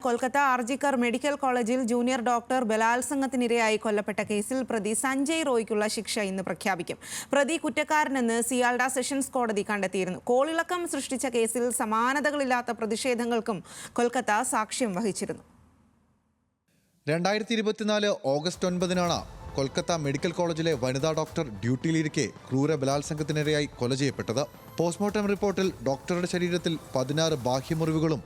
Kolkata RG Kar medical കോളേജിൽ junior doctor ബലാത്സംഗത്തിനിരയായി കൊല്ലപ്പെട്ട കേസിൽ പ്രതി സഞ്ജയ് റോയ്ക്കുള്ള ശിക്ഷ ഇന്ന് പ്രഖ്യാപിക്കും. പ്രതി കുറ്റക്കാരനെന്ന് സിയാൽഡ സെഷൻസ് കോടതി കണ്ടെത്തിയിരുന്നു. കോളിളക്കം സൃഷ്ടിച്ച കേസിൽ സമാനതകളില്ലാത്ത പ്രതിഷേധങ്ങൾക്കും കൊൽക്കത്ത സാക്ഷ്യം വഹിച്ചിരുന്നു. 2024 ഓഗസ്റ്റ് 9 കൊൽക്കത്ത മെഡിക്കൽ കോളേജിലെ വനിതാ ഡോക്ടർ ഡ്യൂട്ടിയിലിരിക്കെ ക്രൂര ബലാത്സംഗത്തിനിരയായി കൊല ചെയ്യപ്പെട്ടത്. പോസ്റ്റ്മോർട്ടം റിപ്പോർട്ടിൽ ഡോക്ടറുടെ ശരീരത്തിൽ 16 ബാഹ്യമുറിവുകളും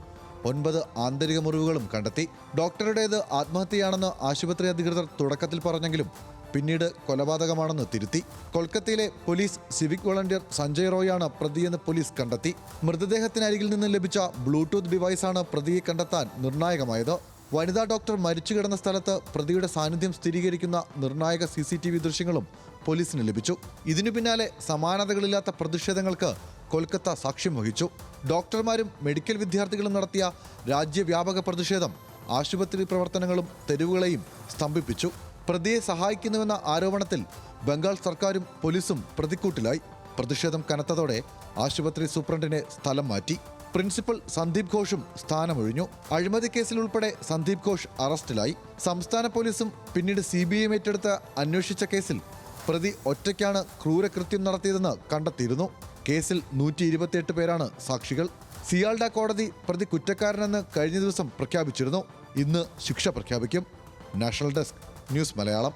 9 ആന്തരിക മുറിവുകളും കണ്ടെത്തി. ഡോക്ടറുടേത് ആത്മഹത്യയാണെന്ന് ആശുപത്രി അധികൃതർ തുടക്കത്തിൽ പറഞ്ഞെങ്കിലും പിന്നീട് കൊലപാതകമാണെന്ന് തിരുത്തി. കൊൽക്കത്തയിലെ പോലീസ് സിവിക് വോളണ്ടിയർ സഞ്ജയ് റോയാണ് പ്രതിയെന്ന് പോലീസ് കണ്ടെത്തി. മൃതദേഹത്തിനരികിൽ നിന്ന് ലഭിച്ച ബ്ലൂടൂത്ത് ഡിവൈസാണ് പ്രതിയെ കണ്ടെത്താൻ നിർണായകമായത്. വനിതാ ഡോക്ടർ മരിച്ചു കിടന്ന സ്ഥലത്ത് പ്രതിയുടെ സാന്നിധ്യം സ്ഥിരീകരിക്കുന്ന നിർണായക CCTV ദൃശ്യങ്ങളും പോലീസിന് ലഭിച്ചു. ഇതിനു പിന്നാലെ സമാനതകളില്ലാത്ത പ്രതിഷേധങ്ങൾക്ക് കൊൽക്കത്ത സാക്ഷ്യം വഹിച്ചു. ഡോക്ടർമാരും മെഡിക്കൽ വിദ്യാർത്ഥികളും നടത്തിയ രാജ്യവ്യാപക പ്രതിഷേധം ആശുപത്രി പ്രവർത്തനങ്ങളും തെരുവുകളെയും സ്തംഭിപ്പിച്ചു. പ്രതിയെ സഹായിക്കുന്നുവെന്ന ആരോപണത്തിൽ ബംഗാൾ സർക്കാരും പോലീസും പ്രതിക്കൂട്ടിലായി. പ്രതിഷേധം കനത്തതോടെ ആശുപത്രി സൂപ്രണ്ടിനെ സ്ഥലം മാറ്റി. പ്രിൻസിപ്പൽ സന്ദീപ് ഘോഷും സ്ഥാനമൊഴിഞ്ഞു. അഴിമതി കേസിൽ ഉൾപ്പെടെ സന്ദീപ് ഘോഷ് അറസ്റ്റിലായി. സംസ്ഥാന പോലീസും പിന്നീട് CBI ഏറ്റെടുത്ത് അന്വേഷിച്ച കേസിൽ പ്രതി ഒറ്റയ്ക്കാണ് ക്രൂരകൃത്യം നടത്തിയതെന്ന് കണ്ടെത്തിയിരുന്നു. കേസിൽ 128 പേരാണ് സാക്ഷികൾ. സിയാൽഡ കോടതി പ്രതി കുറ്റക്കാരനെന്ന് കഴിഞ്ഞ ദിവസം പ്രഖ്യാപിച്ചിരുന്നു. ഇന്ന് ശിക്ഷ പ്രഖ്യാപിക്കും. National desk news Malayalam.